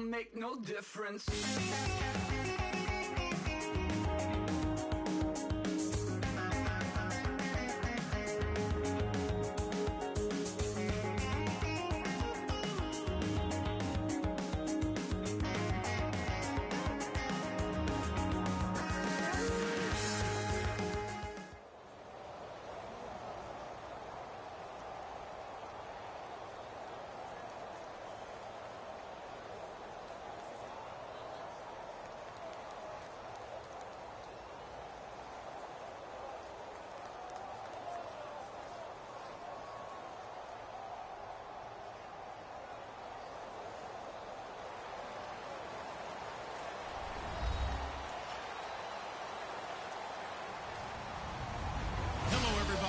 Make no difference.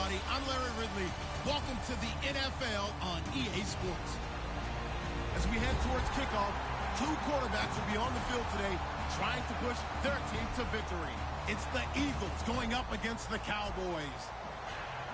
I'm Larry Ridley. Welcome to the NFL on EA Sports. As we head towards kickoff, two quarterbacks will be on the field today trying to push their team to victory. It's the Eagles going up against the Cowboys.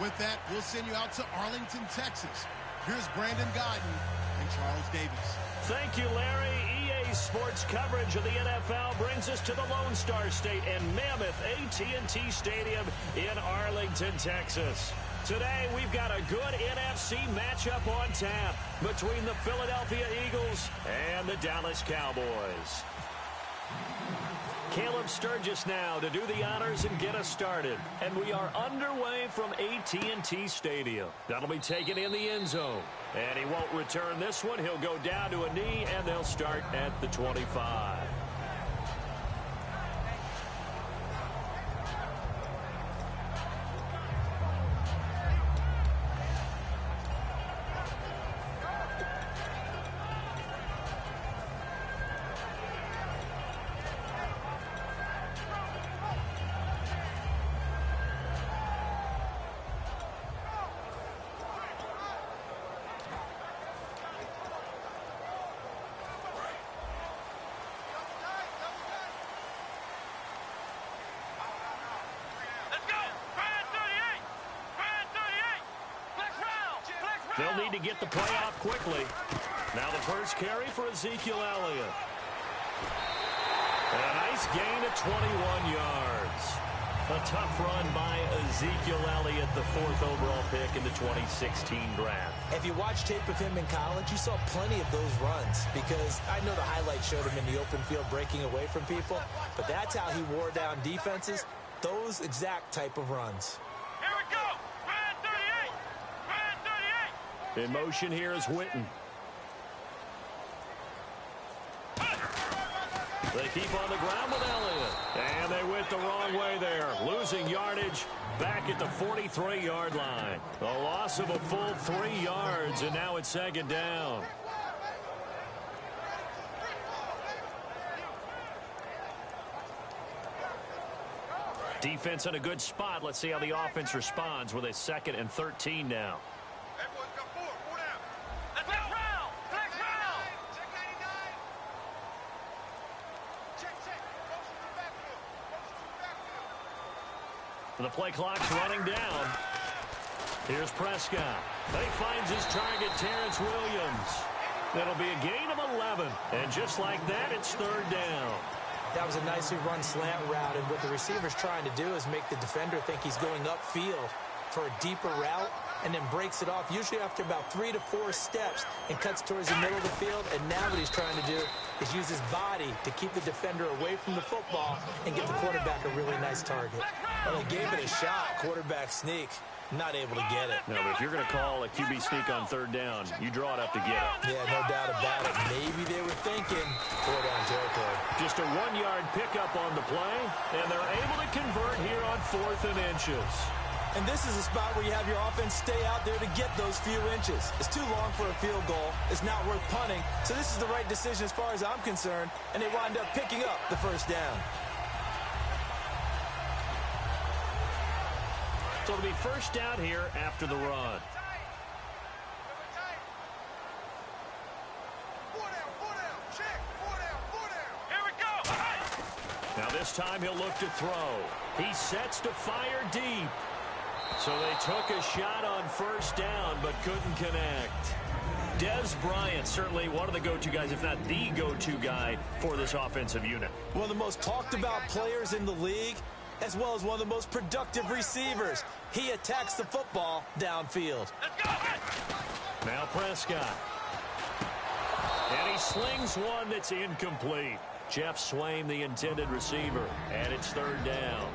With that, we'll send you out to Arlington, Texas. Here's Brandon Godden and Charles Davis. Thank you, Larry. EA Sports coverage of the NFL brings us to the Lone Star State and Mammoth AT&T Stadium in Arlington, Texas. Today, we've got a good NFC matchup on tap between the Philadelphia Eagles and the Dallas Cowboys. Caleb Sturgis now to do the honors and get us started. And we are underway from AT&T Stadium. That'll be taken in the end zone. And he won't return this one. He'll go down to a knee, and they'll start at the 25. They'll need to get the play off quickly. Now the first carry for Ezekiel Elliott. And a nice gain of 21 yards. A tough run by Ezekiel Elliott, the 4th overall pick in the 2016 draft. If you watch tape of him in college, you saw plenty of those runs because I know the highlight showed him in the open field breaking away from people, but that's how he wore down defenses, those exact type of runs. Here we go! Brand 38! Brand 38! In motion here is Witten. They keep on the ground with Elliott. And they went the wrong way there. Losing yardage back at the 43-yard line. A loss of a full 3 yards, and now it's second down. Defense in a good spot. Let's see how the offense responds with a 2nd and 13 now. The play clock's running down. Here's Prescott. He finds his target, Terrence Williams. That'll be a gain of 11. And just like that, it's 3rd down. That was a nicely run slant route, and what the receiver's trying to do is make the defender think he's going upfield for a deeper route, and then breaks it off, usually after about 3 to 4 steps, and cuts towards the middle of the field. And now what he's trying to do is use his body to keep the defender away from the football and get the quarterback a really nice target. Well, he gave it a shot, quarterback sneak. not able to get it. No, but if you're going to call a QB sneak on third down, you draw it up to get it. Yeah, no doubt about it. Maybe they were thinking 4-down territory. Just a 1-yard pickup on the play, and they're able to convert here on 4th and inches. And this is a spot where you have your offense stay out there to get those few inches. It's too long for a field goal. It's not worth punting. So this is the right decision as far as I'm concerned, and they wind up picking up the first down. So it'll be first down here after the run. Here we go. Now this time he'll look to throw. He sets to fire deep. So they took a shot on first down but couldn't connect. Dez Bryant, certainly one of the go-to guys, if not the go-to guy for this offensive unit. One of the most talked about players in the league, as well as one of the most productive receivers. He attacks the football downfield. Let's go. Now Prescott. And he slings one that's incomplete. Jeff Swaim, the intended receiver, and it's third down.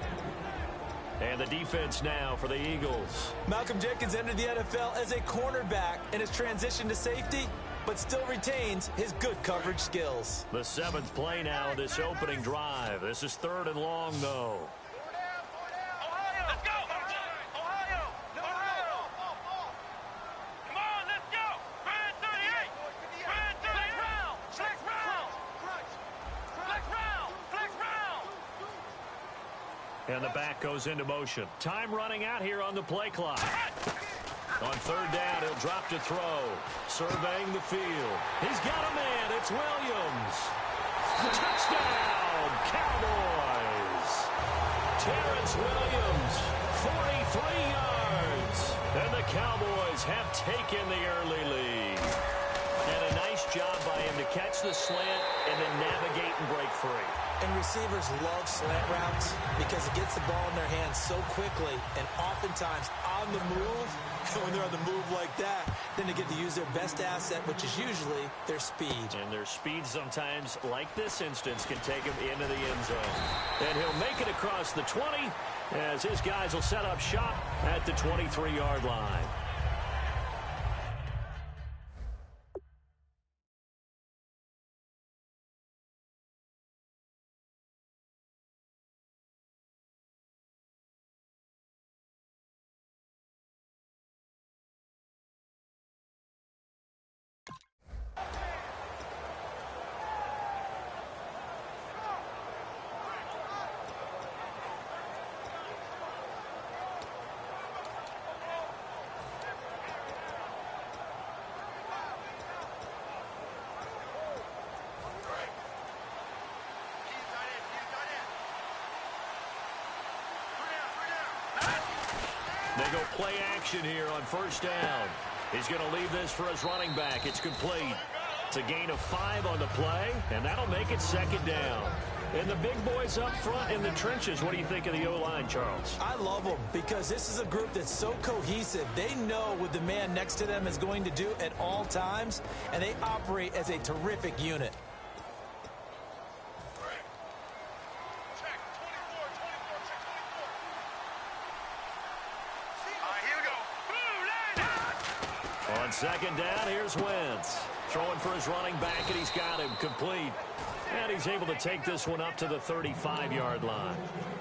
And the defense now for the Eagles. Malcolm Jenkins entered the NFL as a cornerback and has transitioned to safety, but still retains his good coverage skills. The 7th play now of this opening drive. This is 3rd and long, though. Ohio. Let's go. Ohio. Come on, let's go. Red 38. Red 38. Flex round. Flex round. Flex round. And the back goes into motion. Time running out here on the play clock. On third down, he'll drop to throw. Surveying the field. He's got a man. It's Williams. Touchdown, Cowboys. Terrence Williams, 43 yards. And the Cowboys have taken the early lead. And a nice job by him to catch the slant and then navigate and break free. And receivers love slant routes because it gets the ball in their hands so quickly and oftentimes on the move. When they're on the move like that, then they get to use their best asset, which is usually their speed. And their speed sometimes, like this instance, can take him into the end zone. And he'll make it across the 20 as his guys will set up shop at the 23-yard line. They go play action here on first down. He's going to leave this for his running back. It's complete. It's a gain of 5 on the play, and that'll make it second down. And the big boys up front in the trenches, what do you think of the O-line, Charles? I love them because this is a group that's so cohesive. They know what the man next to them is going to do at all times, and they operate as a terrific unit. On second down, here's Wentz. Throwing for his running back, and he's got him complete. And he's able to take this one up to the 35-yard line.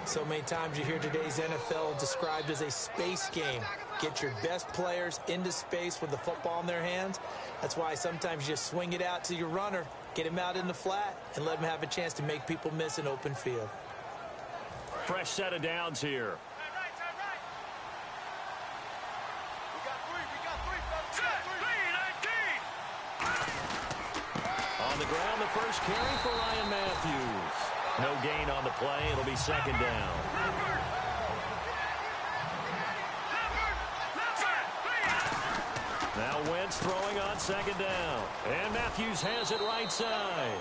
So many times you hear today's NFL described as a space game. Get your best players into space with the football in their hands. That's why sometimes you just swing it out to your runner, get him out in the flat, and let him have a chance to make people miss an open field. Fresh set of downs here. On the ground, the first carry for Ryan Matthews. No gain on the play. It'll be second down. Now Wentz throwing on second down. And Matthews has it right side.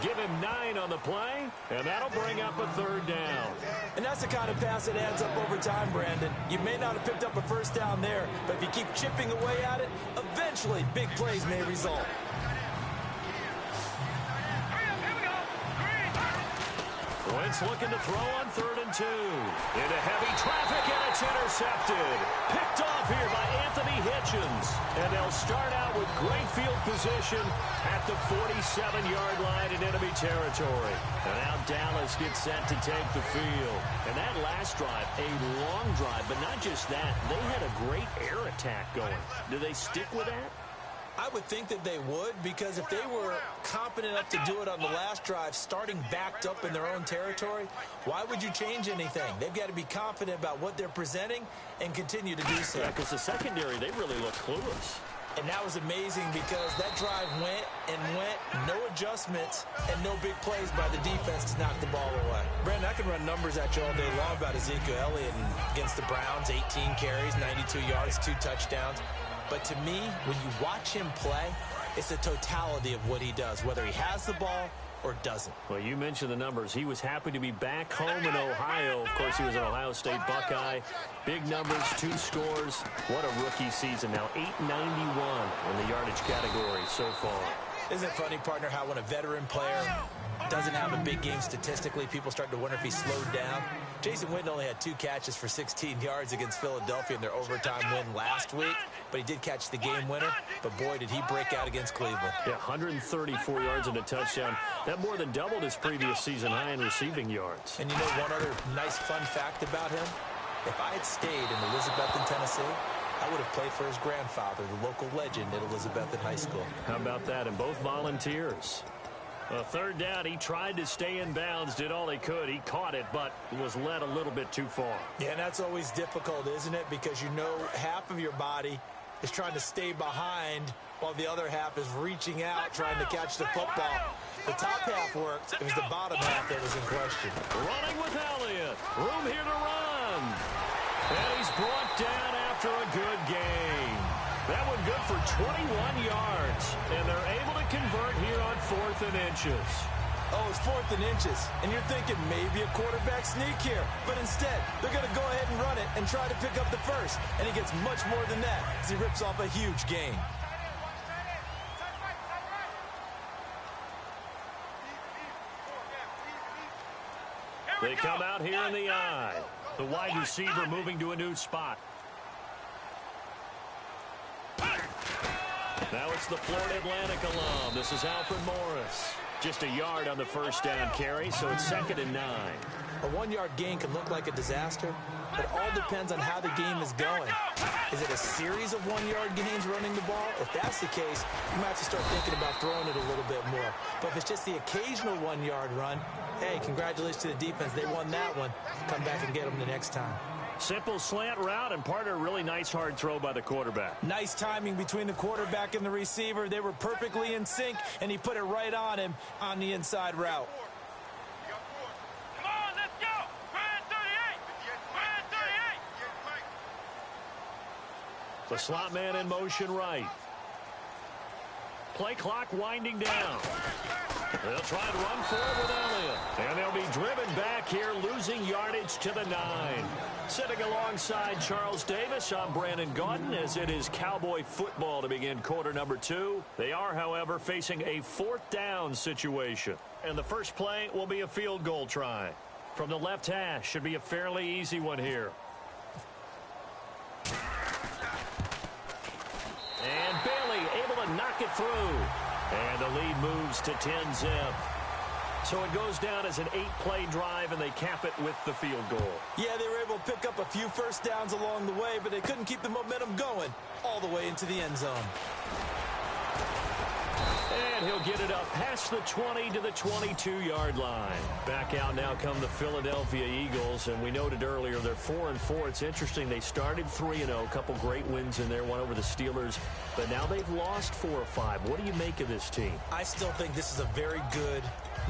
Give him 9 on the play, and that'll bring up a third down. And that's the kind of pass that adds up over time, Brandon. You may not have picked up a first down there, but if you keep chipping away at it, eventually big plays may result. Wentz looking to throw on 3rd and 2. Into heavy traffic, and it's intercepted. Picked off here by Anthony Hitchens. And they'll start out with great field position at the 47-yard line in enemy territory. And now Dallas gets set to take the field. And that last drive, a long drive, but not just that. They had a great air attack going. Do they stick with that? I would think that they would, because if they were competent enough to do it on the last drive, starting backed up in their own territory, why would you change anything? They've got to be confident about what they're presenting and continue to do so. Yeah, because the secondary, they really look clueless. And that was amazing because that drive went and went, no adjustments, and no big plays by the defense to knock the ball away. Brandon, I can run numbers at you all day long about Ezekiel Elliott against the Browns, 18 carries, 92 yards, 2 touchdowns. But to me, when you watch him play, it's the totality of what he does, whether he has the ball or doesn't. Well, you mentioned the numbers. He was happy to be back home in Ohio. Of course, he was an Ohio State Buckeye. Big numbers, 2 scores. What a rookie season now. 891 in the yardage category so far. Isn't it funny, partner, how when a veteran player doesn't have a big game statistically, people start to wonder if he slowed down? Jason Witten only had 2 catches for 16 yards against Philadelphia in their overtime win last week, but he did catch the game winner. But boy, did he break out against Cleveland. Yeah, 134 yards and a touchdown. That more than doubled his previous season high in receiving yards. And you know one other nice fun fact about him? If I had stayed in Elizabethton, Tennessee, I would have played for his grandfather, the local legend at Elizabethton High School. How about that? And both volunteers. Well, 3rd down, he tried to stay in bounds, did all he could. He caught it, but was led a little bit too far. Yeah, and that's always difficult, isn't it? Because you know half of your body is trying to stay behind while the other half is reaching out, trying to catch the football. The top half worked. It was the bottom half that was in question. Running with Elliott. Room here to run. And he's brought down after a good game. That one good for 21 yards. And they're able to convert here on 4th and inches. Oh, it's 4th and inches. And you're thinking maybe a quarterback sneak here. But instead, they're going to go ahead and run it and try to pick up the first. And he gets much more than that as he rips off a huge gain. They come out here in the eye. The wide receiver moving to a new spot. Now it's the Florida Atlantic alum. This is Alfred Morris. Just a yard on the 1st down carry, so it's 2nd and 9. A 1-yard gain can look like a disaster, but it all depends on how the game is going. Is it a series of 1-yard gains running the ball? If that's the case, you might have to start thinking about throwing it a little bit more. But if it's just the occasional 1-yard run, hey, congratulations to the defense. They won that one. Come back and get them the next time. Simple slant route, and part of a really nice hard throw by the quarterback. Nice timing between the quarterback and the receiver. They were perfectly in sync, and he put it right on him on the inside route. Come on, let's go. Brand 38. Brand 38. The slot man in motion right. Play clock winding down. They'll try and run forward with Elliott. And they'll be driven back here, losing yardage to the 9. Sitting alongside Charles Davis, I'm Brandon Gaudin, as it is Cowboy football to begin quarter number 2. They are, however, facing a 4th down situation. And the first play will be a field goal try. From the left hash, should be a fairly easy one here. And Bailey able to knock it through. And the lead moves to 10-zip. So it goes down as an 8-play drive, and they cap it with the field goal. Yeah, they were able to pick up a few first downs along the way, but they couldn't keep the momentum going all the way into the end zone. And he'll get it up past the 20 to the 22-yard line. Back out now come the Philadelphia Eagles, and we noted earlier they're 4-4. It's interesting, they started 3-0, a couple great wins in there, one over the Steelers, but now they've lost 4 or 5. What do you make of this team? I still think this is a very good,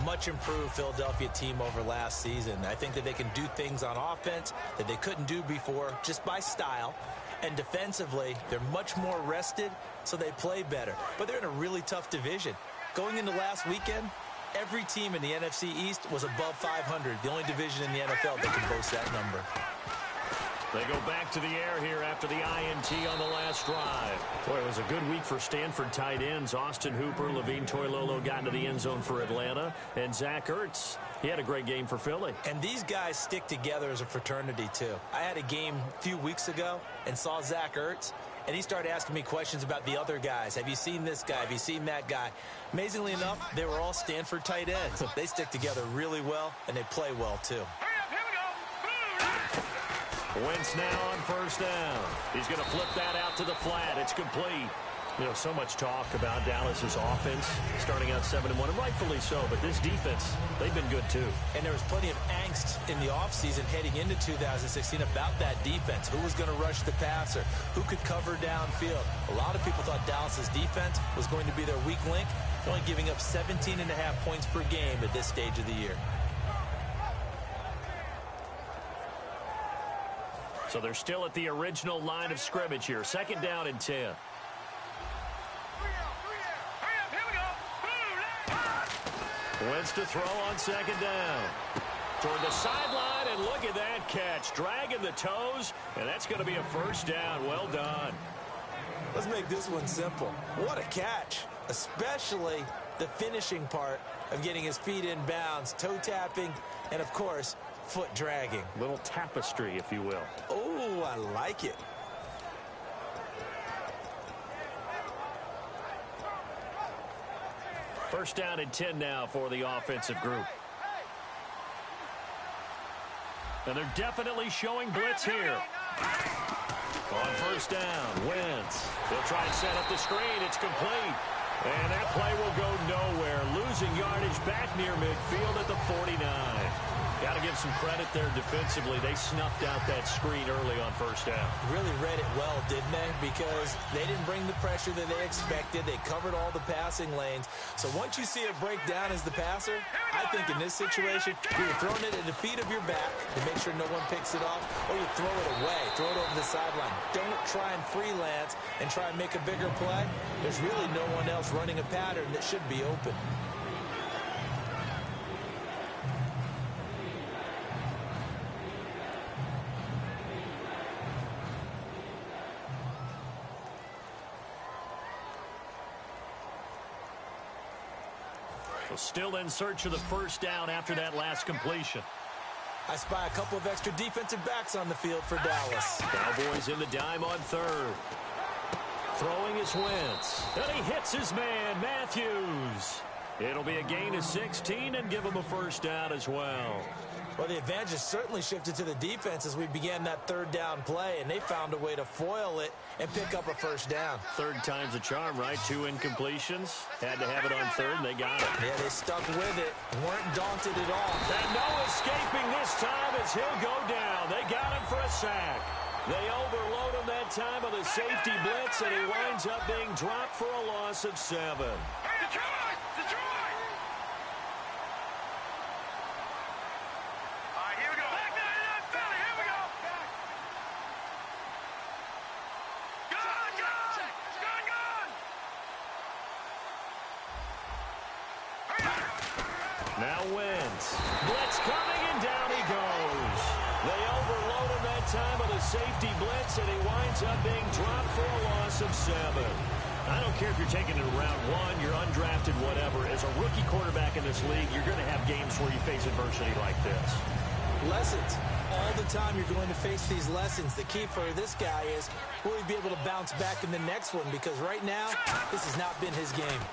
much improved Philadelphia team over last season. I think that they can do things on offense that they couldn't do before just by style. And defensively, they're much more rested, so they play better. But they're in a really tough division. Going into last weekend, every team in the NFC East was above 500. The only division in the NFL that can boast that number. They go back to the air here after the INT on the last drive. Boy, it was a good week for Stanford tight ends. Austin Hooper, Levine Toilolo got into the end zone for Atlanta. And Zach Ertz, he had a great game for Philly. And these guys stick together as a fraternity, too. I had a game a few weeks ago and saw Zach Ertz, and he started asking me questions about the other guys. Have you seen this guy? Have you seen that guy? Amazingly enough, they were all Stanford tight ends. They stick together really well, and they play well, too. Wentz now on first down. He's going to flip that out to the flat. It's complete. You know, so much talk about Dallas's offense starting out 7-1, and rightfully so, but this defense, they've been good too. And there was plenty of angst in the offseason heading into 2016 about that defense. Who was going to rush the passer? Who could cover downfield? A lot of people thought Dallas's defense was going to be their weak link. They're only giving up 17.5 points per game at this stage of the year. So they're still at the original line of scrimmage here. Second down and 10. Wentz to throw on second down. Toward the sideline, and look at that catch. Dragging the toes, and that's going to be a first down. Well done. Let's make this one simple. What a catch, especially the finishing part of getting his feet in bounds, toe tapping, and, of course, foot dragging. Little tapestry, if you will. Oh, I like it. First down and 10 now for the offensive group. And they're definitely showing blitz here. On first down, Wentz. They'll try and set up the screen. It's complete. And that play will go nowhere. Losing yardage back near midfield at the 49. Got to give some credit there defensively. They snuffed out that screen early on first down. Really read it well, didn't they? Because they didn't bring the pressure that they expected. They covered all the passing lanes. So once you see it break down as the passer, I think in this situation, you're throwing it at the feet of your back to make sure no one picks it off, or you throw it away, throw it over the sideline. Don't try and freelance and try and make a bigger play. There's really no one else running a pattern that should be open. Still in search of the first down after that last completion. I spy a couple of extra defensive backs on the field for Dallas. Cowboys in the dime on third. Throwing is Wentz. And he hits his man, Matthews. It'll be a gain of 16 and give him a first down as well. Well, the advantage has certainly shifted to the defense as we began that third down play, and they found a way to foil it and pick up a first down. Third time's a charm, right? 2 incompletions. Had to have it on third, and they got it. Yeah, they stuck with it. Weren't daunted at all. And no escaping this time as he'll go down. They got him for a sack. They overload him that time with a safety blitz, and he winds up being dropped for a loss of 7. Now Wentz. Blitz coming, and down he goes. They overload him that time with a safety blitz, and he winds up being dropped for a loss of 7. I don't care if you're taking it in round 1, you're undrafted, whatever. As a rookie quarterback in this league, you're going to have games where you face adversity like this. Lessons. All the time you're going to face these lessons. The key for this guy is, will he be able to bounce back in the next one? Because right now, this has not been his game.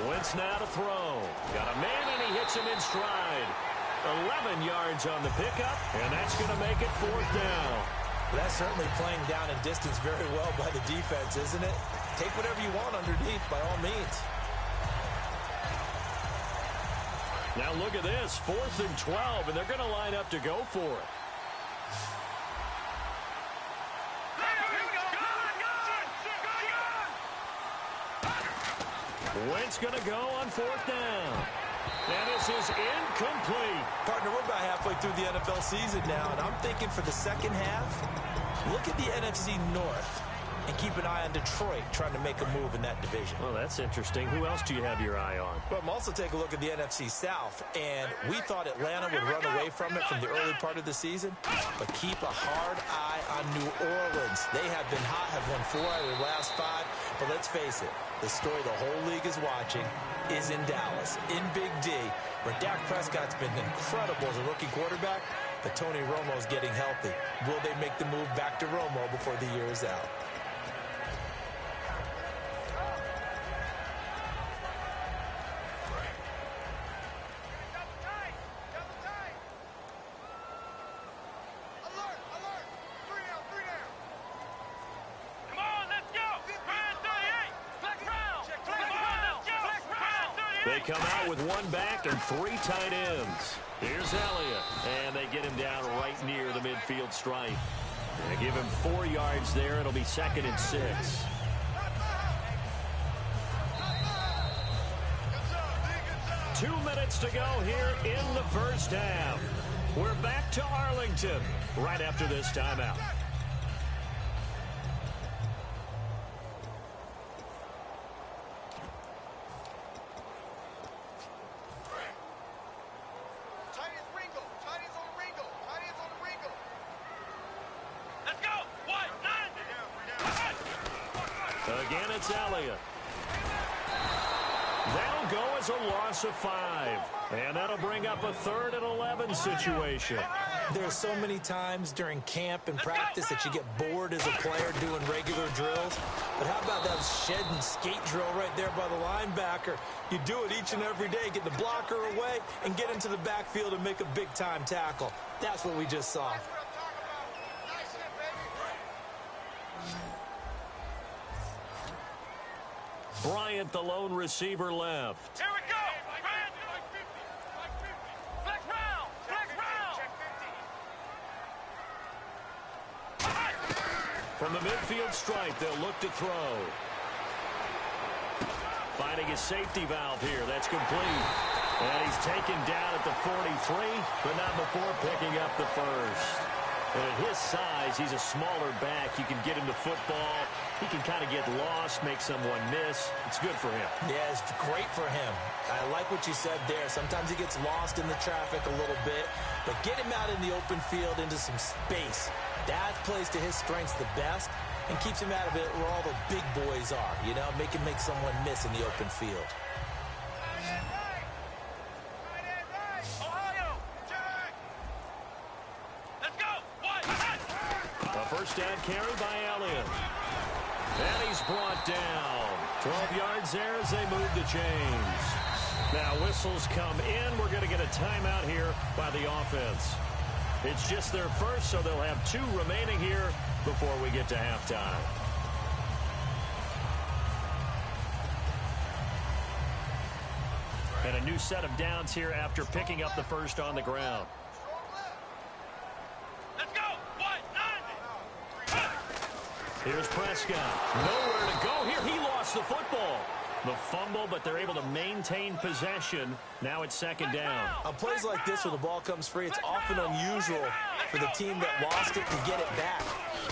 Wentz now to throw. Got a man, and he hits him in stride. 11 yards on the pickup, and that's going to make it fourth down. That's certainly playing down in distance very well by the defense, isn't it? Take whatever you want underneath, by all means. Now look at this, 4th and 12, and they're going to line up to go for it. Wentz going to go on 4th down. And this is incomplete. Partner, we're about halfway through the NFL season now, and I'm thinking for the second half, look at the NFC North. and keep an eye on Detroit trying to make a move in that division. Well, that's interesting. Who else do you have your eye on? Well, I'm also taking a look at the NFC South, and we thought Atlanta would run away from it from the early part of the season, but keep a hard eye on New Orleans. They have been hot, have won 4 out of their last 5, but let's face it, the story the whole league is watching is in Dallas, in Big D, where Dak Prescott's been incredible as a rookie quarterback, but Tony Romo's getting healthy. Will they make the move back to Romo before the year is out? They come out with 1 back and 3 tight ends. Here's Elliott, and they get him down right near the midfield stripe. They give him 4 yards there. It'll be 2nd and 6. Two minutes to go here in the first half. We're back to Arlington right after this timeout. Again, it's Elliott. That'll go as a loss of 5. And that'll bring up a 3rd and 11 situation. There are so many times during camp and practice that you get bored as a player doing regular drills. But how about that shed and skate drill right there by the linebacker? You do it each and every day. Get the blocker away and get into the backfield and make a big-time tackle. That's what we just saw. Bryant, the lone receiver, left. Here we go. Flex round. Flex round. From the midfield stripe, they'll look to throw. Finding his safety valve here. That's complete. And he's taken down at the 43, but not before picking up the first. And at his size, he's a smaller back. You can get him the football. He can kind of get lost, make someone miss. It's good for him. Yeah, it's great for him. I like what you said there. Sometimes he gets lost in the traffic a little bit, but get him out in the open field into some space. That plays to his strengths the best and keeps him out of it where all the big boys are, you know, make someone miss in the open field. First down carry by Elliott. And he's brought down. 12 yards there as they move the chains. Now whistles come in. We're going to get a timeout here by the offense. It's just their first, so they'll have 2 remaining here before we get to halftime. And a new set of downs here after picking up the first on the ground. Here's Prescott. Nowhere to go here. He lost the football. The fumble, but they're able to maintain possession. Now it's 2nd down. On plays like this where the ball comes free, it's often unusual for the team that lost it to get it back.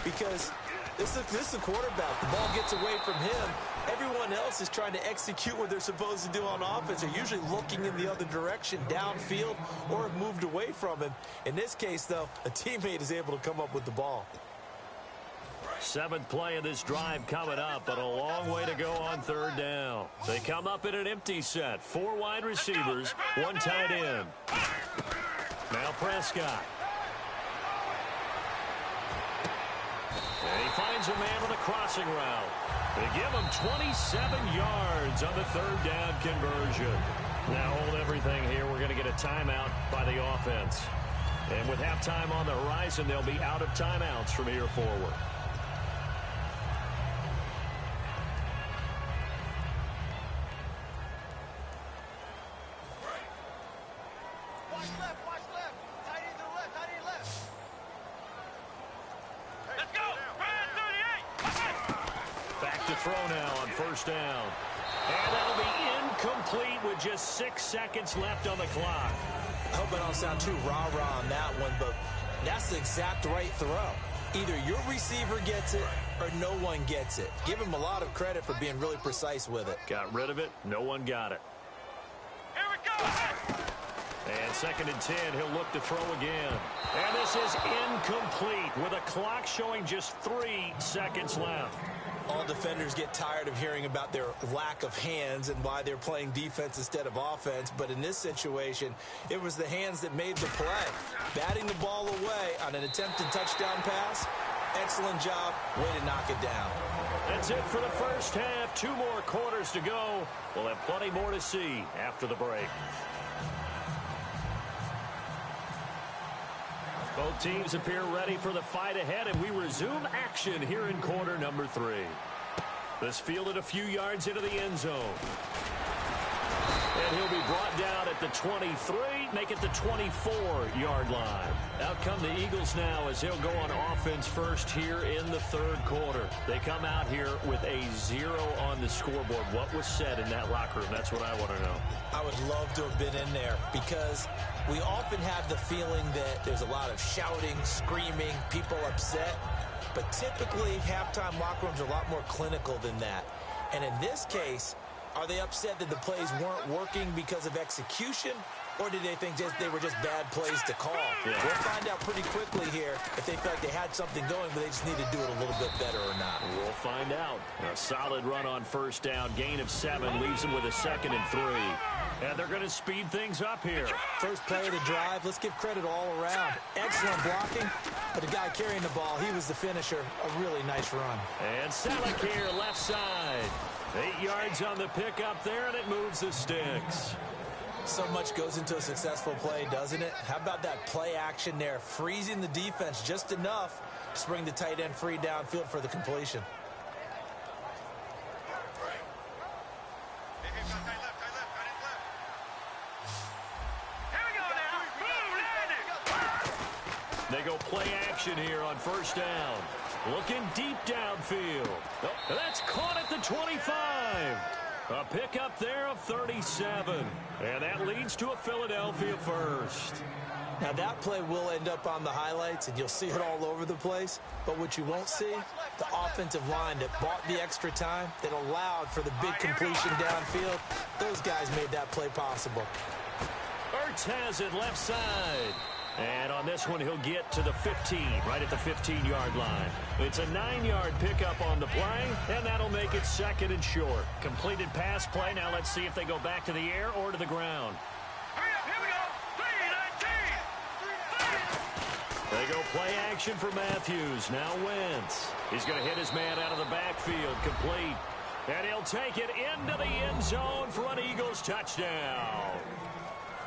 Because this is a quarterback. The ball gets away from him. Everyone else is trying to execute what they're supposed to do on offense. They're usually looking in the other direction, downfield, or have moved away from him. In this case, though, a teammate is able to come up with the ball. 7th play of this drive coming up, but a long way to go on 3rd down. They come up in an empty set. 4 wide receivers, 1 tight end. Now Prescott. And he finds a man on the crossing route. They give him 27 yards on the 3rd down conversion. Now hold everything here. We're going to get a timeout by the offense. And with halftime on the horizon, they'll be out of timeouts from here forward. Throw now on 1st down. And that'll be incomplete with just 6 seconds left on the clock. I hope I don't sound too rah-rah on that one, but that's the exact right throw. Either your receiver gets it or no one gets it. Give him a lot of credit for being really precise with it. Got rid of it. No one got it. Here we go. And 2nd and 10, he'll look to throw again. And this is incomplete with a clock showing just 3 seconds left. All defenders get tired of hearing about their lack of hands and why they're playing defense instead of offense. But in this situation, it was the hands that made the play. Batting the ball away on an attempted touchdown pass. Excellent job. Way to knock it down. That's it for the first half. 2 more quarters to go. We'll have plenty more to see after the break. Both teams appear ready for the fight ahead, and we resume action here in quarter number 3. This fielded a few yards into the end zone. And he'll be brought down at the 23, make it the 24-yard line. Out come the Eagles now as they'll go on offense first here in the 3rd quarter. They come out here with a 0 on the scoreboard. What was said in that locker room? That's what I want to know. I would love to have been in there because we often have the feeling that there's a lot of shouting, screaming, people upset. But typically, halftime locker rooms are a lot more clinical than that. And in this case, are they upset that the plays weren't working because of execution, or did they think they were just bad plays to call? Yeah. We'll find out pretty quickly here if they felt like they had something going, but they just need to do it a little bit better or not. We'll find out. A solid run on first down. Gain of 7 leaves them with a 2nd and 3. And they're going to speed things up here. First play of the drive, let's give credit all around. Excellent blocking, but the guy carrying the ball, he was the finisher. A really nice run. And Selleck here, left side. 8 yards on the pickup there, and it moves the sticks. So much goes into a successful play, doesn't it? How about that play action there? Freezing the defense just enough to bring the tight end free downfield for the completion. They go play action here on first down. Looking deep downfield. Oh, that's caught at the 25. A pickup there of 37. And that leads to a Philadelphia first. Now that play will end up on the highlights, and you'll see it all over the place. But what you won't see, the offensive line that bought the extra time, that allowed for the big completion downfield. Those guys made that play possible. Ertz has it left side. And on this one, he'll get to the 15, right at the 15-yard line. It's a 9-yard pickup on the play, and that'll make it 2nd and short. Completed pass play. Now let's see if they go back to the air or to the ground. Hurry up, here we go. 3-19. They go play action for Matthews. Now Wentz. He's going to hit his man out of the backfield. Complete. And he'll take it into the end zone for an Eagles touchdown.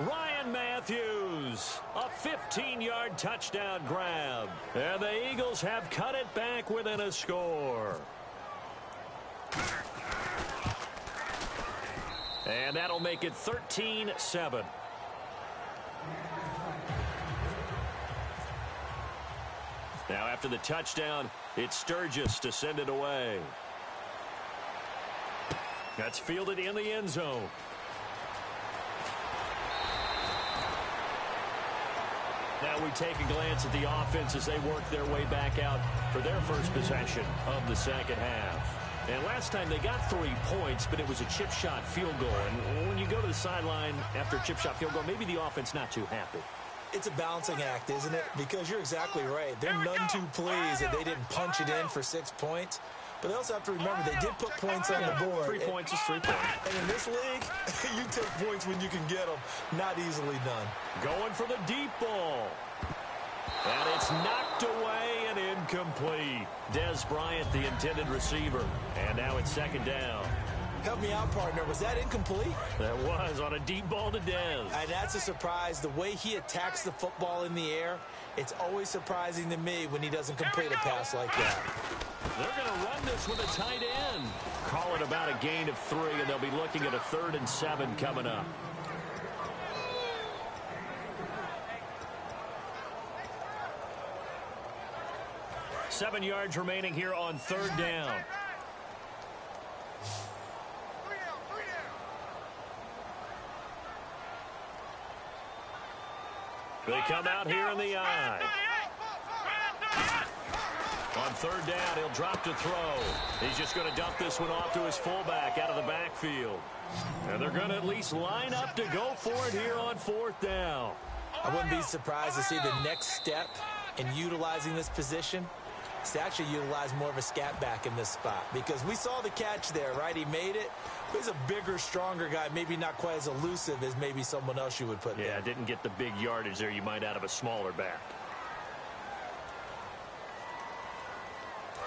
Ryan Matthews, a 15-yard touchdown grab. And the Eagles have cut it back within a score. And that'll make it 13-7. Now after the touchdown, it's Sturgis to send it away. That's fielded in the end zone. Now we take a glance at the offense as they work their way back out for their first possession of the second half. And last time they got 3 points, but it was a chip shot field goal. And when you go to the sideline after a chip shot field goal, maybe the offense not too happy. It's a balancing act, isn't it? Because you're exactly right. They're none too pleased that they didn't punch it in for 6 points. But they also have to remember they did put points on the board. 3 points is 3 points. And in this league, you take points when you can get them. Not easily done. Going for the deep ball. And it's knocked away and incomplete. Des Bryant, the intended receiver. And now it's 2nd down. Help me out, partner. Was that incomplete? That was on a deep ball to Des. And that's a surprise. The way he attacks the football in the air, it's always surprising to me when he doesn't complete a pass like that. They're going to run this with a tight end. Call it about a gain of 3, and they'll be looking at a 3rd and 7 coming up. Seven yards remaining here on 3rd down. They come out here in the eye. On third down. He'll drop to throw. He's just going to dump this one off to his fullback out of the backfield. And they're going to at least line up to go for it here on fourth down. I wouldn't be surprised to see the next step in utilizing this position is to actually utilize more of a scat back in this spot, because we saw the catch there, right? He made it. He's a bigger, stronger guy, maybe not quite as elusive as maybe someone else you would put there. Yeah, didn't get the big yardage there you might out of a smaller back.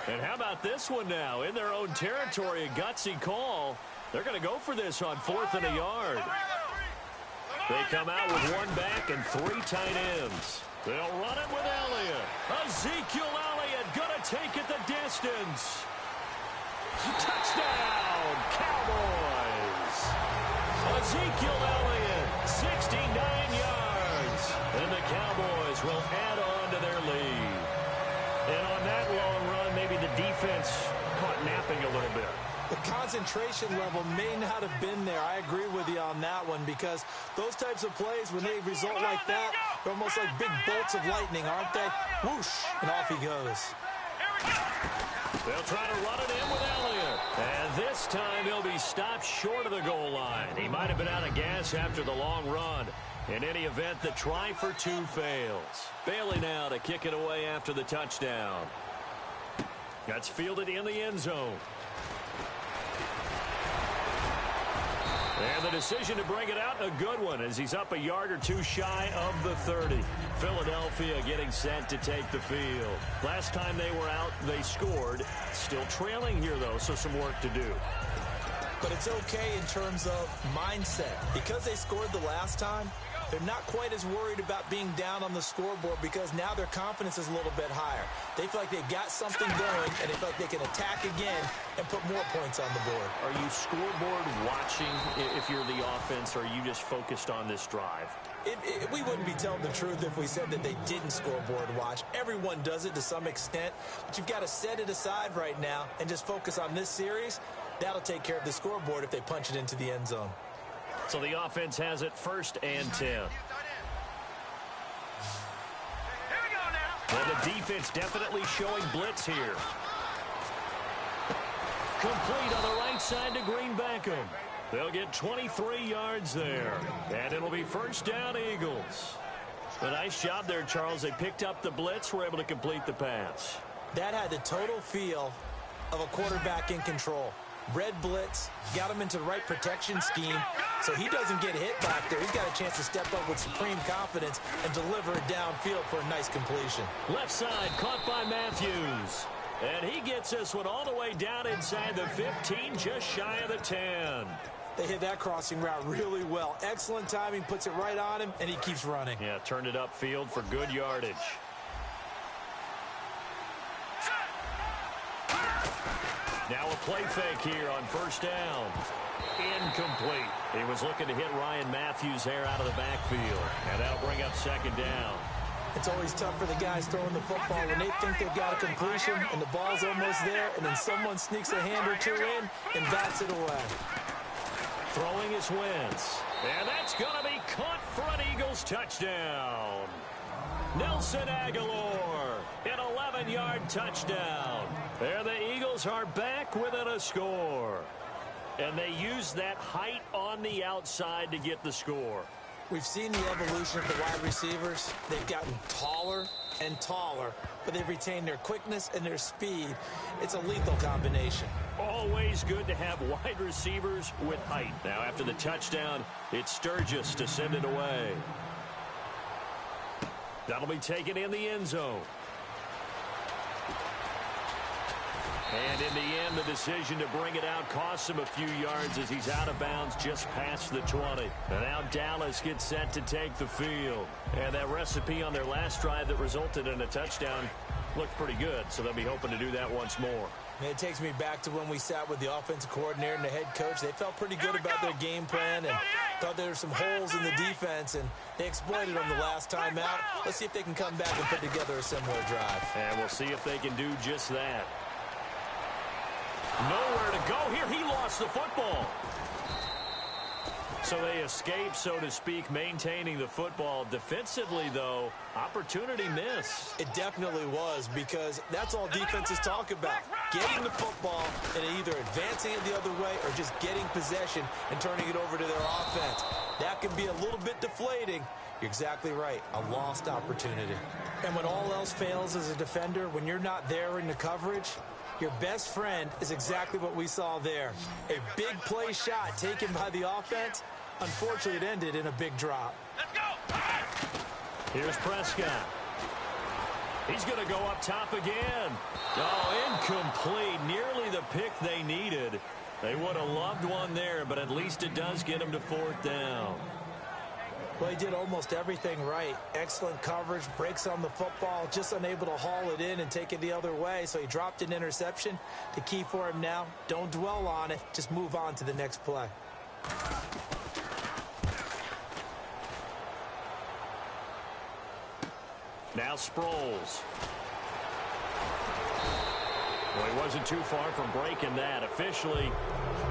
And how about this one now? In their own territory, a gutsy call. They're going to go for this on 4th and a yard. They come out with one back and 3 tight ends. They'll run it with Elliott. Ezekiel Elliott going to take it the distance. Touchdown, Cowboys. Ezekiel Elliott, 69 yards. And the Cowboys will add on to their lead. And on that long run, maybe the defense caught napping a little bit. The concentration level may not have been there. I agree with you on that one, because those types of plays, when they result like that, they're almost like big bolts of lightning, aren't they? Whoosh, and off he goes. They'll try to run it in with Elliott. And this time he'll be stopped short of the goal line. He might have been out of gas after the long run. In any event, the try for 2 fails. Bailey now to kick it away after the touchdown. That's fielded in the end zone. And the decision to bring it out, a good one, as he's up a yard or 2 shy of the 30. Philadelphia getting set to take the field. Last time they were out, they scored. Still trailing here, though, so some work to do. But it's okay in terms of mindset. Because they scored the last time, they're not quite as worried about being down on the scoreboard, because now their confidence is a little bit higher. They feel like they've got something going, and they feel like they can attack again and put more points on the board. Are you scoreboard watching if you're the offense, or are you just focused on this drive? We wouldn't be telling the truth if we said that they didn't scoreboard watch. Everyone does it to some extent, but you've got to set it aside right now and just focus on this series. That'll take care of the scoreboard if they punch it into the end zone. So the offense has it 1st and 10. Here we go now. Well, the defense definitely showing blitz here. Complete on the right side to Green Beckham. They'll get 23 yards there. And it'll be 1st down, Eagles. A nice job there, Charles. They picked up the blitz, were able to complete the pass. That had the total feel of a quarterback in control. Red blitz, got him into the right protection scheme, so he doesn't get hit back there. He's got a chance to step up with supreme confidence and deliver it downfield for a nice completion. Left side, caught by Matthews. And he gets this one all the way down inside the 15, just shy of the 10. They hit that crossing route really well. Excellent timing, puts it right on him, and he keeps running. Yeah, turned it upfield for good yardage. Now a play fake here on 1st down. Incomplete. He was looking to hit Ryan Matthews there out of the backfield. And that'll bring up 2nd down. It's always tough for the guys throwing the football when they think they've got a completion and the ball's almost there, and then someone sneaks a hand or 2 in and bats it away. Throwing is Wentz. And that's going to be caught for an Eagles touchdown. Nelson Aguilar, an 11-yard touchdown. There the Eagles are back within a score. And they use that height on the outside to get the score. We've seen the evolution of the wide receivers. They've gotten taller and taller, but they've retained their quickness and their speed. It's a lethal combination. Always good to have wide receivers with height. Now after the touchdown, it's Sturgis to send it away. That'll be taken in the end zone. And in the end, the decision to bring it out costs him a few yards as he's out of bounds just past the 20. And now Dallas gets set to take the field. And that recipe on their last drive that resulted in a touchdown looked pretty good, so they'll be hoping to do that once more. And it takes me back to when we sat with the offensive coordinator and the head coach. They felt pretty good about their game plan and thought there were some holes in the defense, and they exploited them the last time out. Let's see if they can come back and put together a similar drive. And we'll see if they can do just that. Nowhere to go here. He lost the football. So they escape, so to speak, maintaining the football. Defensively, though, opportunity miss. It definitely was, because that's all defenses talk about. Getting the football and either advancing it the other way or just getting possession and turning it over to their offense. That can be a little bit deflating. You're exactly right. A lost opportunity. And when all else fails as a defender, when you're not there in the coverage, your best friend is exactly what we saw there. A big play shot taken by the offense. Unfortunately, it ended in a big drop. Let's go. Here's Prescott. He's going to go up top again. Oh, incomplete. Nearly the pick they needed. They would have loved one there, but at least it does get them to 4th down. Well, he did almost everything right. Excellent coverage, breaks on the football, just unable to haul it in and take it the other way. So he dropped an interception. The key for him now, don't dwell on it. Just move on to the next play. Now Sproles. Well, he wasn't too far from breaking that. Officially,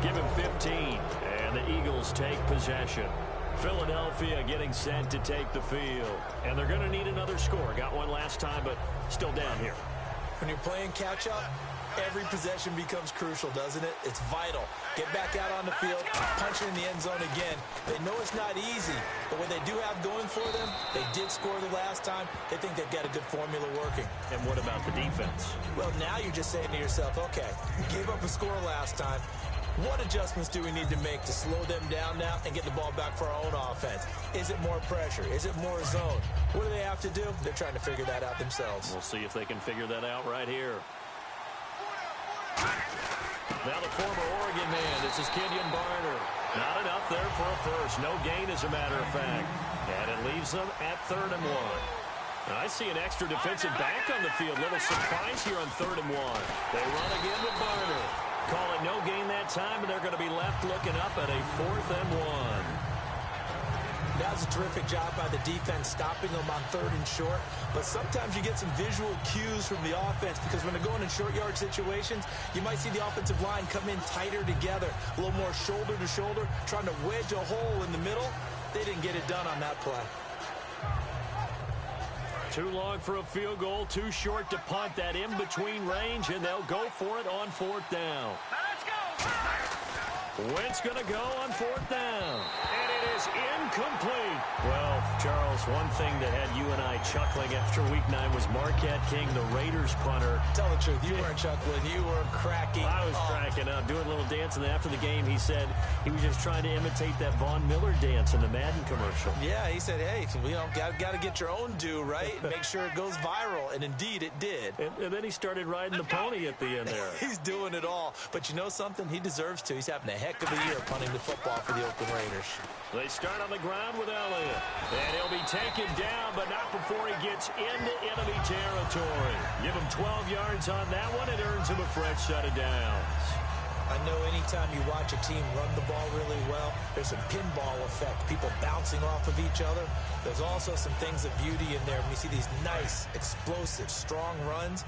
give him 15. And the Eagles take possession. Philadelphia getting set to take the field. And they're going to need another score. Got one last time, but still down here. When you're playing catch-up, every possession becomes crucial, doesn't it? It's vital. Get back out on the field, punch it in the end zone again. They know it's not easy, but what they do have going for them, they did score the last time. They think they've got a good formula working. And what about the defense? Well, now you're just saying to yourself, okay, we gave up a score last time. What adjustments do we need to make to slow them down now and get the ball back for our own offense? Is it more pressure? Is it more zone? What do they have to do? They're trying to figure that out themselves. We'll see if they can figure that out right here. Now the former Oregon man, this is Kenyon Barner. Not enough there for a first. No gain, as a matter of fact. And it leaves them at 3rd and 1. Now I see an extra defensive back on the field. Little surprise here on 3rd and 1. They run again with Barner. Call it no gain that time, and they're going to be left looking up at a 4th and 1. That was a terrific job by the defense stopping them on 3rd and short. But sometimes you get some visual cues from the offense, because when they're going in short yard situations, you might see the offensive line come in tighter together, a little more shoulder to shoulder, trying to wedge a hole in the middle. They didn't get it done on that play. Too long for a field goal, too short to punt. That in-between range, and they'll go for it on 4th down. Let's go. Wentz going to go on 4th down. And it is incomplete. Well, Charles, one thing that had you and I chuckling after Week 9 was Marquette King, the Raiders punter. Tell the truth, you weren't chuckling, you were cracking I was up. cracking up, doing a little dance, and after the game he said he was just trying to imitate that Von Miller dance in the Madden commercial. Yeah, he said, hey, got to get your own due, right? Make sure it goes viral, and indeed it did. And then he started riding the pony at the end there. He's doing it all. But you know something? He deserves to. He's having a heck of a year punting the football for the Oakland Raiders. They start on the ground with Elliott. And he'll be taken down, but not before he gets into enemy territory. Give him 12 yards on that one. It earns him a fresh set of downs. I know anytime you watch a team run the ball really well, there's a pinball effect, people bouncing off of each other. There's also some things of beauty in there when you see these nice, explosive, strong runs.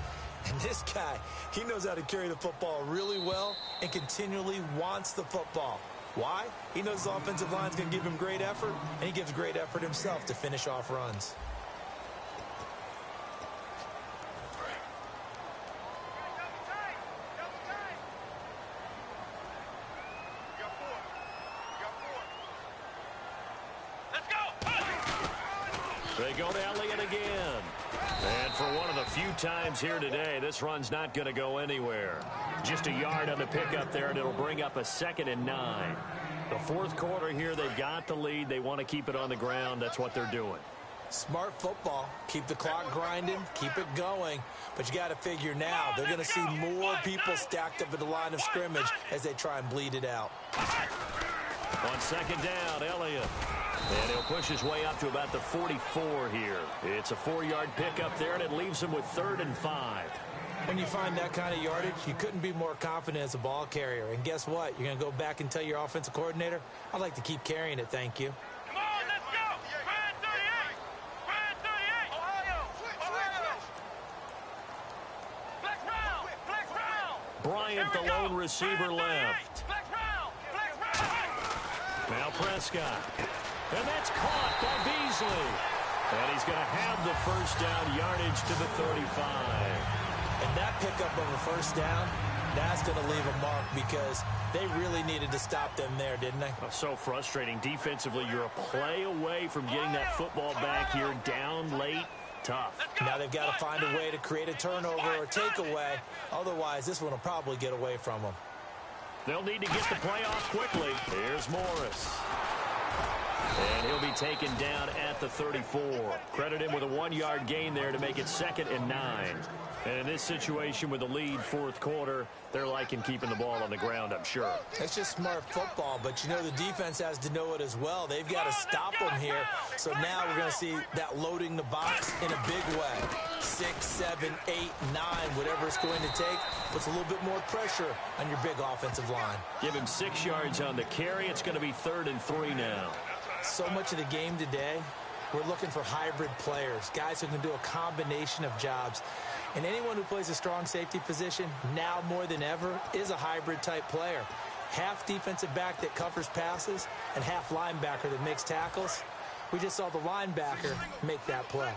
And this guy, he knows how to carry the football really well and continually wants the football. Why? He knows the offensive line's going to give him great effort, and he gives great effort himself to finish off runs. Let's go. They go to Elliott again. And for one of the few times here today, this run's not going to go anywhere. Just a yard on the pickup there, and it'll bring up a 2nd and 9. The 4th quarter here, they've got the lead. They want to keep it on the ground. That's what they're doing. Smart football. Keep the clock grinding. Keep it going. But you got to figure now, they're going to see more people stacked up at the line of scrimmage as they try and bleed it out. On 2nd down, Elliott. And he'll push his way up to about the 44 here. It's a 4-yard pickup there, and it leaves him with 3rd and 5. When you find that kind of yardage, you couldn't be more confident as a ball carrier. And guess what? You're going to go back and tell your offensive coordinator, I'd like to keep carrying it, thank you. Come on, let's go. Brand 38. Brand 38. Ohio. Flex round. Flex round. Bryant, the lone receiver, left. Flex round. Flex round. Now Prescott. And that's caught by Beasley. And he's going to have the first down, yardage to the 35. And that pickup of a first down, that's going to leave a mark because they really needed to stop them there, didn't they? Oh, so frustrating. Defensively, you're a play away from getting that football back here, down late. Tough. Now they've got to find a way to create a turnover or takeaway. Otherwise, this one will probably get away from them. They'll need to get the play off quickly. Here's Morris. And he'll be taken down at the 34. Credit him with a 1-yard gain there to make it 2nd and 9. And in this situation with the lead fourth quarter, they're liking keeping the ball on the ground, I'm sure. It's just smart football, but you know the defense has to know it as well. They've got to stop them here. So now we're going to see that loading the box in a big way. 6, 7, 8, 9, whatever it's going to take, puts a little bit more pressure on your big offensive line. Give him 6 yards on the carry. It's going to be 3rd and 3 now. So much of the game today, we're looking for hybrid players, guys who can do a combination of jobs. And anyone who plays a strong safety position, now more than ever, is a hybrid-type player. Half defensive back that covers passes and half linebacker that makes tackles. We just saw the linebacker make that play.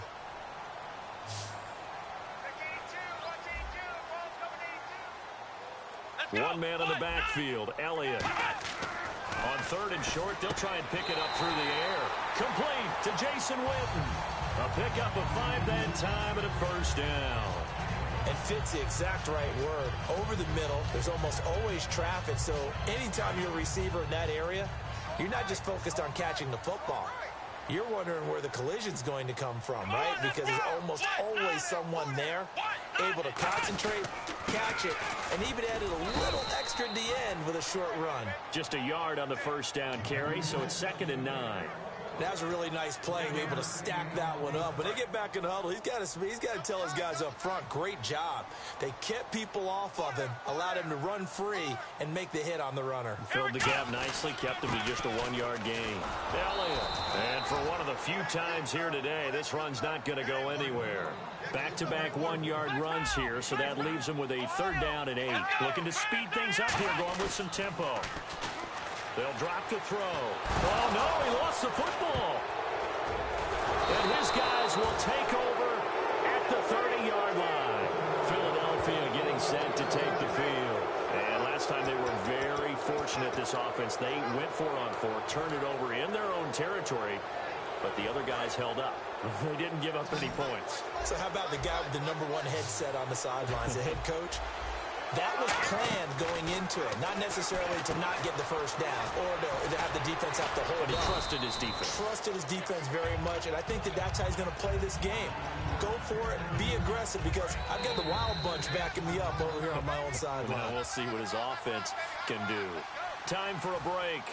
One man in the backfield, Elliott. On 3rd and short, they'll try and pick it up through the air. Complete to Jason Witten. A pickup of 5 that time and a first down. And fits the exact right word. Over the middle, there's almost always traffic, so anytime you're a receiver in that area, you're not just focused on catching the football. You're wondering where the collision's going to come from, right? Because there's almost always someone there able to concentrate, catch it, and even added a little extra at the end with a short run. Just a yard on the first down carry, so it's 2nd and 9. That was a really nice play, able to stack that one up. When they get back in the huddle, he's got to tell his guys up front, great job. They kept people off of him, allowed him to run free, and make the hit on the runner. Filled the gap nicely, kept him to just a 1-yard gain. Elliott. And for one of the few times here today, this run's not going to go anywhere. Back-to-back 1-yard runs here, so that leaves him with a 3rd down and 8. Looking to speed things up here, going with some tempo. They'll drop the throw. Oh, no, he lost the football. And his guys will take over at the 30-yard line. Philadelphia getting set to take the field. And last time they were very fortunate, this offense. They went 4-on-4, turned it over in their own territory, but the other guys held up. They didn't give up any points. So how about the guy with the #1 headset on the sidelines, the head coach? That was planned going into it, not necessarily to not get the first down or to have the defense have to hold But he on. trusted his defense. Trusted his defense very much, and I think that's how he's going to play this game. Go for it, be aggressive, because I've got the wild bunch backing me up over here on my own sideline. Well, we'll see what his offense can do. Time for a break.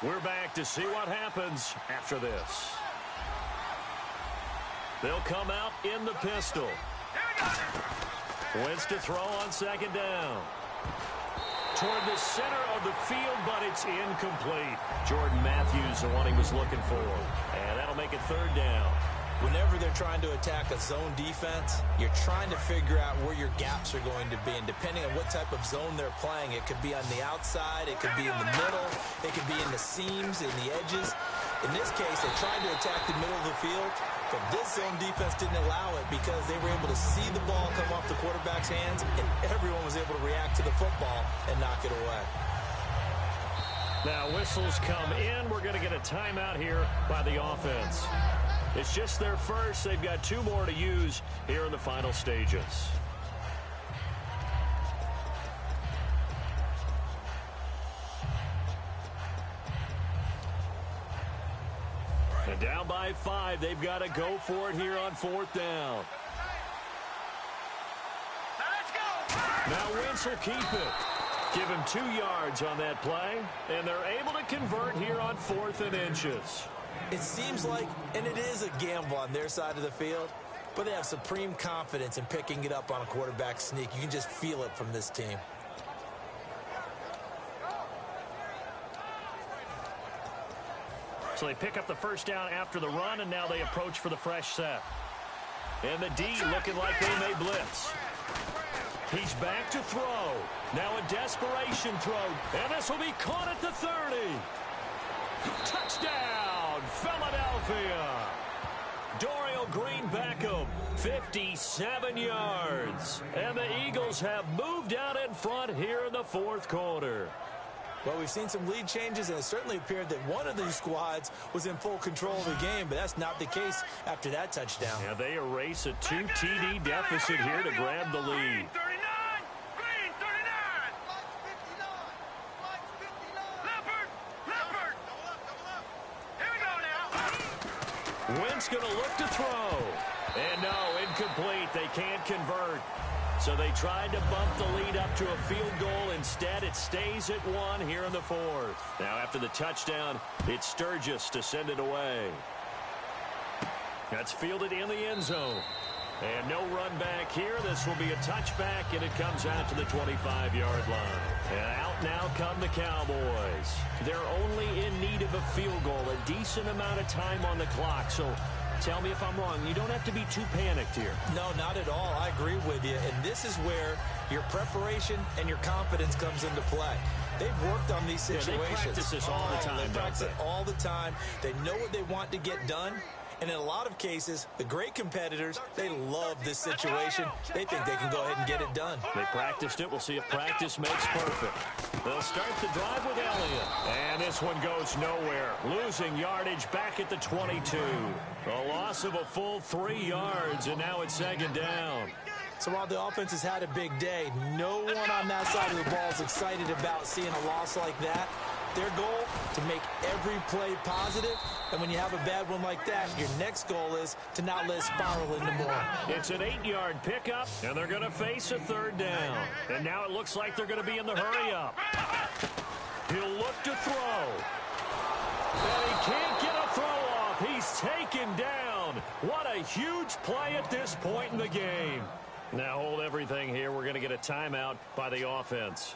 We're back to see what happens after this. They'll come out in the pistol. Wentz to throw on 2nd down. Toward the center of the field, but it's incomplete. Jordan Matthews, the one he was looking for. And that'll make it 3rd down. Whenever they're trying to attack a zone defense, you're trying to figure out where your gaps are going to be. And depending on what type of zone they're playing, it could be on the outside, it could be in the middle, it could be in the seams, in the edges. In this case, they tried to attack the middle of the field, but this zone defense didn't allow it because they were able to see the ball come off the quarterback's hands, and everyone was able to react to the football and knock it away. Now whistles come in. We're going to get a timeout here by the offense. It's just their first. They've got 2 more to use here in the final stages. And down by 5. They've got to go for it here on 4th down. Now Wentz will keep it. Give him 2 yards on that play, and they're able to convert here on 4th and inches. It seems like, and it is a gamble on their side of the field, but they have supreme confidence in picking it up on a quarterback sneak. You can just feel it from this team. So they pick up the first down after the run, and now they approach for the fresh set. And the D looking like they may blitz. He's back to throw. Now a desperation throw. And this will be caught at the 30. Touchdown, Philadelphia. Dorial Green Beckham, 57 yards. And the Eagles have moved out in front here in the fourth quarter. Well, we've seen some lead changes, and it certainly appeared that one of these squads was in full control of the game, but that's not the case after that touchdown. Yeah, they erase a 2 TD deficit here to grab the lead. Wentz going to look to throw. And no, incomplete. They can't convert. So they tried to bump the lead up to a field goal. Instead, it stays at 1 here in the fourth. Now, after the touchdown, it's Sturgis to send it away. That's fielded in the end zone. And no run back here. This will be a touchback, and it comes out to the 25-yard line. And out now come the Cowboys. They're only in need of a field goal, a decent amount of time on the clock. So tell me if I'm wrong. You don't have to be too panicked here. No, not at all. I agree with you. And this is where your preparation and your confidence comes into play. They've worked on these situations. Yeah, they practice this all the time. They practice it all the time. They know what they want to get done. And in a lot of cases, the great competitors, they love this situation. They think they can go ahead and get it done. They practiced it. We'll see if practice makes perfect. They'll start the drive with Elliott. And this one goes nowhere. Losing yardage back at the 22. A loss of a full 3 yards, and now it's second down. So while the offense has had a big day, no one on that side of the ball is excited about seeing a loss like that. Their goal, to make every play positive. And when you have a bad one like that, your next goal is to not let it spiral into more. It's an 8-yard pickup, and they're going to face a third down. And now it looks like they're going to be in the hurry-up. He'll look to throw. And he can't get a throw off. He's taken down. What a huge play at this point in the game. Now hold everything here. We're going to get a timeout by the offense.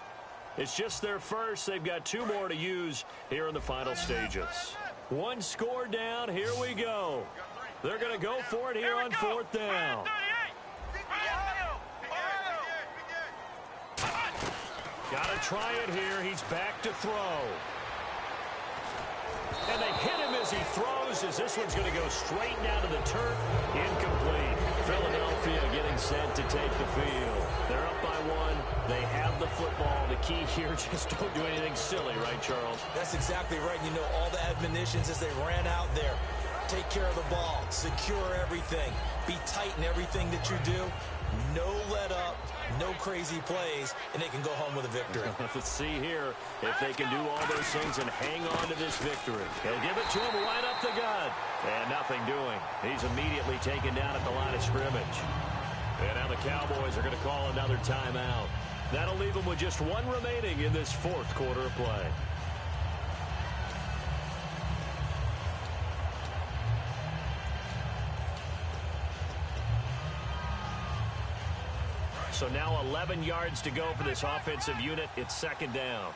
It's just their first. They've got 2 more to use here in the final stages. 1 score down. Here we go. They're going to go for it here on 4th down. Got to try it here. He's back to throw. And they hit him as he throws, as this one's going to go straight down to the turf. Incomplete. Philadelphia getting set to take the field. They're up by 1. They have the football. The key here, just don't do anything silly, right, Charles? That's exactly right. You know, all the admonitions as they ran out there. Take care of the ball. Secure everything. Be tight in everything that you do. No let up. No crazy plays. And they can go home with a victory. Let's see here if they can do all those things and hang on to this victory. They'll give it to him right up the gut. And nothing doing. He's immediately taken down at the line of scrimmage. And now the Cowboys are going to call another timeout. That'll leave them with just 1 remaining in this 4th quarter of play. So now 11 yards to go for this offensive unit. It's second down.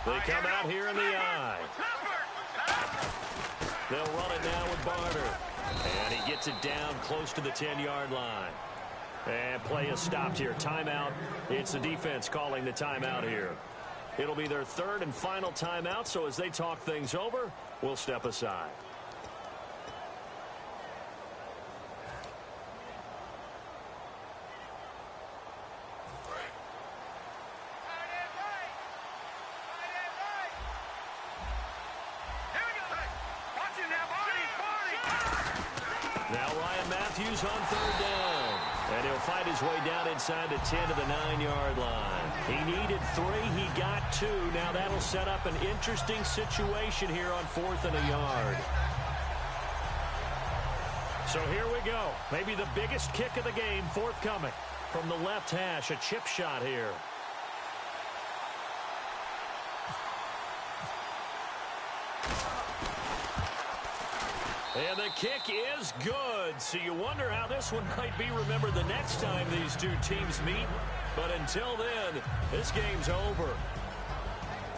They come out here in the eye. They'll run it now with Barner. And he gets it down close to the 10-yard line. And play is stopped here. Timeout. It's the defense calling the timeout here. It'll be their 3rd and final timeout, so as they talk things over, we'll step aside. On 3rd down. And he'll fight his way down inside the 10 to the 9-yard line. He needed 3. He got 2. Now that'll set up an interesting situation here on 4th and a yard. So here we go. Maybe the biggest kick of the game forthcoming from the left hash. A chip shot here. And the kick is good. So you wonder how this one might be remembered the next time these 2 teams meet. But until then, this game's over.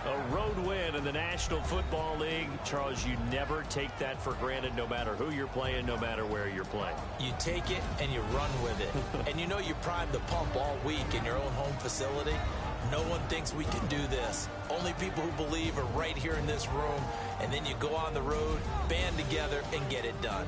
A road win in the National Football League. Charles, you never take that for granted, no matter who you're playing, no matter where you're playing. You take it and you run with it. And you know you primed the pump all week in your own home facility. No one thinks we can do this. Only people who believe are right here in this room. And then you go on the road, band together, and get it done.